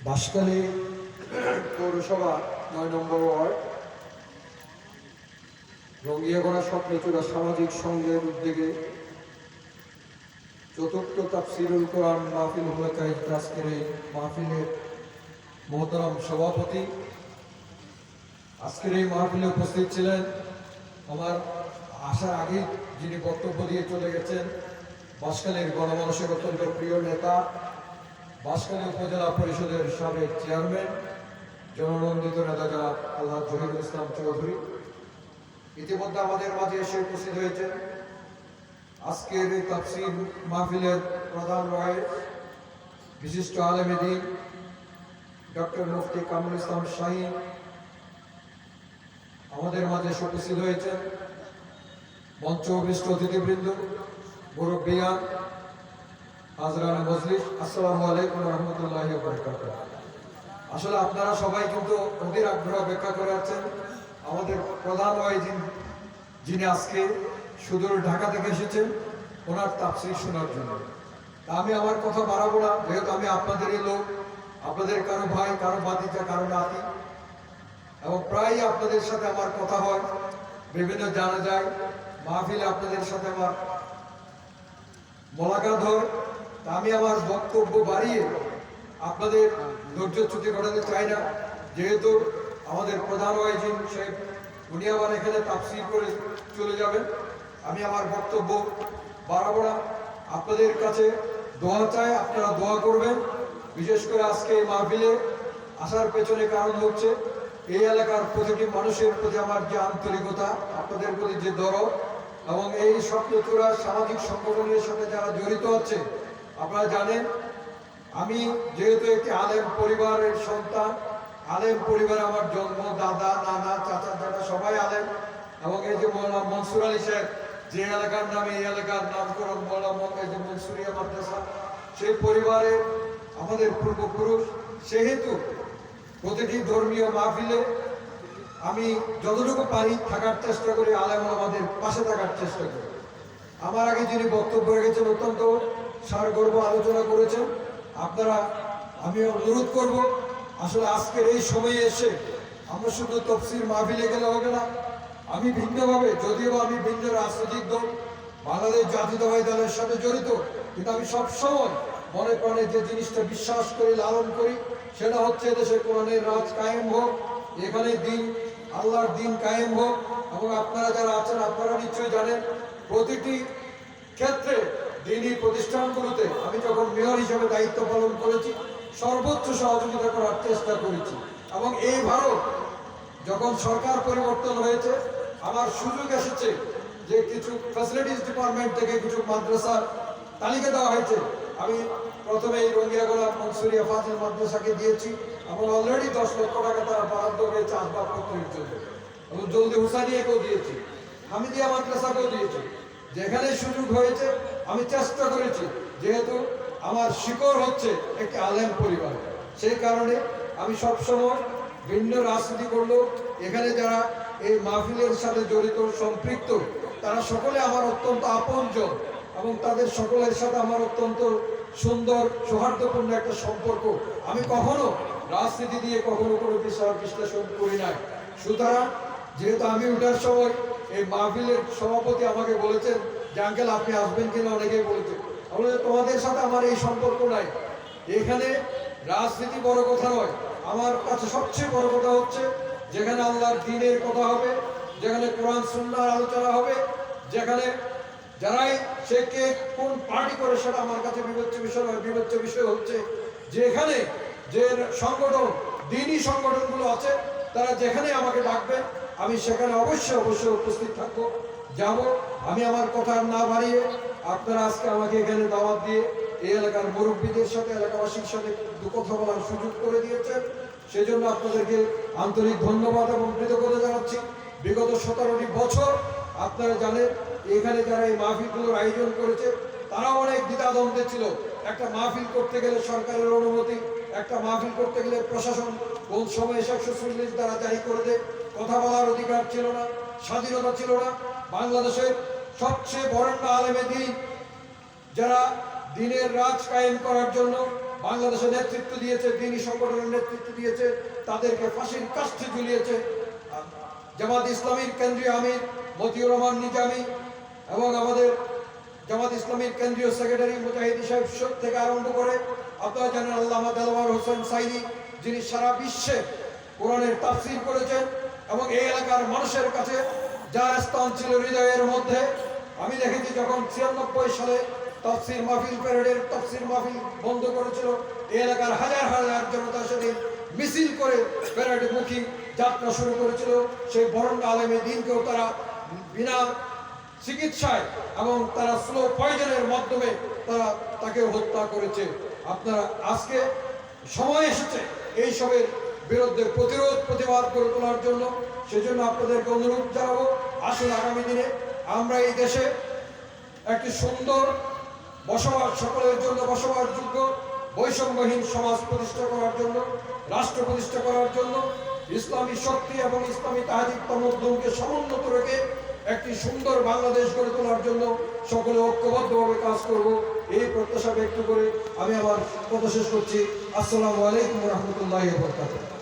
বাঁশখালী পৌরসভা ৯ নম্বর ওয়ার্ড রঙ্গিয়াগড়া স্বপ্নচূড়া সামাজিক সংঘের উদ্যোগে চতুর্থ তাফসিরুল কোরআন মাহফিল হুলাকায় আজকের এই মাহফিলের মোহতারাম সভাপতি, আজকের এই মাহফিলে উপস্থিত ছিলেন আমার আসার আগে যিনি বক্তব্য দিয়ে চলে গেছেন, বাঁশখালীর গণমানুষের অত্যন্ত প্রিয় নেতা, বাঁশখালী উপজেলা পরিষদের সাবেক চেয়ারম্যান, জননন্দিত নেতা জনাব আল্লাহ জহিরুল ইসলাম চৌধুরী ইতিমধ্যে আমাদের মাঝে এসে উপস্থিত হয়েছেন। আজকের এই তাফসীর মাহফিলের প্রধান রয়েস বিশিষ্ট আলেমে দ্বীন ডক্টর মুফতি কামরুল ইসলাম শাহীন আমাদের মাঝে এসে উপস্থিত হয়েছেন। মঞ্চ অভিষ্ট অতিথিবৃন্দ, মুরব্বিয়ান, হাজরান মজলিস, আসসালামু আলাইকুম ওয়া রাহমাতুল্লাহি ওয়া বারাকাতুহু। আসলে আপনারা সবাই কিন্তু অধীর আগ্রহ অপেক্ষা করে আছেন আমাদের প্রধান ওয়াইজিন যিনি আজকে সুদূর ঢাকা থেকে এসেছেন ওনার তাফসীর শোনার জন্য। আমি আমার কথা বাড়াবো না, যেহেতু আমি আপনাদেরই লোক, আপনাদের কারো ভাই, কারো ভাতিজা, কারো নাতি, এবং প্রায়ই আপনাদের সাথে আমার কথা হয়, বিভিন্ন জানা যায় মাহফিলে আপনাদের সাথে আমার মোলাকাত হয়। আমি আমার বক্তব্য বাড়িয়ে আপনাদের ধৈর্যচ্যুতি ঘটাতে চাই না, যেহেতু আমাদের প্রধান ওয়াইজিন সাহেব উনি আবার এখানে তাফসীর করে চলে যাবেন। আমি আমার বক্তব্য বাড়াবো না, আপনাদের কাছে দোয়া চাই, আপনারা দোয়া করবেন। বিশেষ করে আজকে এই মাহফিলে আসার পেছনে কারণ হচ্ছে এই এলাকার প্রতিটি মানুষের প্রতি আমার যে আন্তরিকতা, আপনাদের প্রতি যে দরদ, এবং এই স্বপ্নচূড়া সামাজিক সংগঠনের সাথে যারা জড়িত আছে। আপনারা জানেন আমি যেহেতু একটি আলেম পরিবারের সন্তান, আলেম পরিবারে আমার জন্ম, দাদা, নানা, চাচা, দাদা সবাই আলেম, এবং এই যে মৌলানা মনসুর আলী সাহেব যে এলাকার নামে এই এলাকার নামকরণ মৌলানা মনসুরিয়া মাদ্রাসা, সেই পরিবারের আমাদের পূর্বপুরুষ, সেহেতু প্রতিটি ধর্মীয় মাহফিলে আমি যতটুকু পারি থাকার চেষ্টা করি, আলেম আমাদের পাশে থাকার চেষ্টা করি। আমার আগে যিনি বক্তব্য রেখেছেন অত্যন্ত সারগর্ভ আলোচনা করেছেন। আপনারা আমি অনুরোধ করব, আসলে আজকের এই সময়ে এসে আমরা শুধু তাফসীর মাহফিলে গেলে হবে না। আমি ভিন্নভাবে, যদিও আমি ভিন্ন রাজনৈতিক দল বাংলাদেশ জাতীয়তাবাদী দলের সাথে জড়িত, কিন্তু আমি সবসময় মনে প্রাণে যে জিনিসটা বিশ্বাস করি, লালন করি, সেটা হচ্ছে দেশে কোরআনের রাজ কায়েম হোক, এখানে দিন আল্লাহর দিন কায়েম হোক। এবং আপনারা যারা আছেন আপনারা নিশ্চয়ই জানেন প্রতিটি ক্ষেত্রে দিনই প্রতিষ্ঠানগুলোতে আমি যখন মেয়র হিসেবে দায়িত্ব পালন করেছি সর্বোচ্চ সহযোগিতা করার চেষ্টা করেছি। এবং এইবারও যখন সরকার পরিবর্তন হয়েছে আমার সুযোগ এসেছে যে কিছু ফ্যাসিলিটিস ডিপার্টমেন্ট থেকে কিছু মাদ্রাসার তালিকা দেওয়া হয়েছে। আমি প্রথমে এই রঙ্গিয়াগড়া মনসুরিয়া ফাজিল মাদ্রাসাকে দিয়েছি, এবং অলরেডি 10 লক্ষ টাকা তারা বরাদ্দ হয়েছে আসবাবপত্রের জন্য, এবং জলদি হুসানিয়াকেও দিয়েছি, হামিদিয়া মাদ্রাসাকেও দিয়েছি। যেখানে সুযোগ হয়েছে আমি চেষ্টা করেছি, যেহেতু আমার শিকড় হচ্ছে একটি আলেম পরিবার, সেই কারণে আমি সবসময় ভিন্ন রাজনীতি করলেও এখানে যারা এই মাহফিলের সাথে জড়িত সম্পৃক্ত তারা সকলে আমার অত্যন্ত আপনজন, এবং তাদের সকলের সাথে আমার অত্যন্ত সুন্দর সৌহার্দ্যপূর্ণ একটা সম্পর্ক। আমি কখনো রাজনীতি দিয়ে কখনো কোনো বিষয় বিশ্লেষণ করি নাই। সুতরাং যেহেতু আমি ওঠার সময় এই মাহফিলের সভাপতি আমাকে বলেছেন যে আঙ্কেল আপনি আসবেন কিনা, অনেকেই বলেছে, তাহলে তোমাদের সাথে আমার এই সম্পর্ক নাই। এখানে রাজনীতি বড় কথা নয়, আমার কাছে সবচেয়ে বড় কথা হচ্ছে যেখানে আল্লাহর দ্বীনের কথা হবে, যেখানে কোরআন সুন্নাহর আলোচনা হবে, যেখানে যারাই সে কে কোন পার্টি করে সেটা আমার কাছে বিবেচ্য বিষয় নয়। বিবেচ্য বিষয় হচ্ছে যে এখানে যে সংগঠন, দ্বীনি সংগঠনগুলো আছে, তারা যেখানে আমাকে ডাকবে আমি সেখানে অবশ্যই উপস্থিত থাকবো, যাব। আমি আমার কথা না বাড়িয়ে আপনারা আজকে আমাকে এখানে দাওয়াত দিয়ে এই এলাকার মুরব্বীদের সাথে, এলাকাবাসীর সাথে দু কথা বলার সুযোগ করে দিয়েছেন, সেজন্য আপনাদেরকে আন্তরিক ধন্যবাদ এবং কৃতজ্ঞতা জানাচ্ছি। বিগত 17টি বছর আপনারা জানেন এখানে যারা এই মাহফিলগুলোর আয়োজন করেছে তারা অনেক দ্বিধাদ্বন্দ্বে ছিল। একটা মাহফিল করতে গেলে সরকারের অনুমতি, একটা মাহফিল করতে গেলে প্রশাসন কোন সময় 140 দ্বারা জারি করে দেয়, কথা বলার অধিকার ছিল না, স্বাধীনতা ছিল না। বাংলাদেশের সবচেয়ে বরেণ্য আলেমে দ্বীন যারা দিনের রাজ কায়েম করার জন্য বাংলাদেশে নেতৃত্ব দিয়েছে, দিনী সংগঠনের নেতৃত্ব দিয়েছে, তাদেরকে ফাঁসির কাষ্ঠে ঝুলিয়েছে। জামাত ইসলামীর কেন্দ্রীয় আমির মতিউর রহমান নিজামী এবং আমাদের জামাত ইসলামীর কেন্দ্রীয় সেক্রেটারি মুজাহিদ সাহেব থেকে আরম্ভ করে আপনারা জানেন আল্লামা দেলোয়ার হোসেন সাইদি, যিনি সারা বিশ্বে কোরআনের তাফসীর করেছেন এবং এই এলাকার মানুষের কাছে যার স্থান ছিল হৃদয়ের মধ্যে। আমি দেখেছি যখন ৯৬ সালে তাফসীর মাহফিল প্যারেডের তাফসীর মাহফিল বন্ধ করেছিল, এই এলাকার হাজার হাজার জনতা সেদিন মিছিল করে প্যারেডমুখী যাত্রা শুরু করেছিল। সেই বরঙ্গা আলেমে দিনকেও তারা বিনা চিকিৎসায় এবং তারা স্লো পয়জনের মাধ্যমে তাকে হত্যা করেছে। আপনারা আজকে সময় এসেছে এইসবের বিরুদ্ধে প্রতিবাদ করে তোলার জন্য। সেজন্য আপনাদেরকে অনুরোধ জানাবো, আসুন আগামী দিনে আমরা এই দেশে একটি সুন্দর বসবাস, সকলের জন্য বসবাসযোগ্য বৈষম্যহীন সমাজ প্রতিষ্ঠা করার জন্য, রাষ্ট্র প্রতিষ্ঠা করার জন্য ইসলামী শক্তি এবং ইসলামী তাহজিব তমদ্দুনকে সমুন্নত রেখে একটি সুন্দর বাংলাদেশ গড়ে তোলার জন্য সকলে ঐক্যবদ্ধভাবে কাজ করব, এই প্রত্যাশা ব্যক্ত করে আমি আমার কথা শেষ করছি। আসসালামু আলাইকুম ওয়া রাহমাতুল্লাহি ওয়া বারাকাতুহু।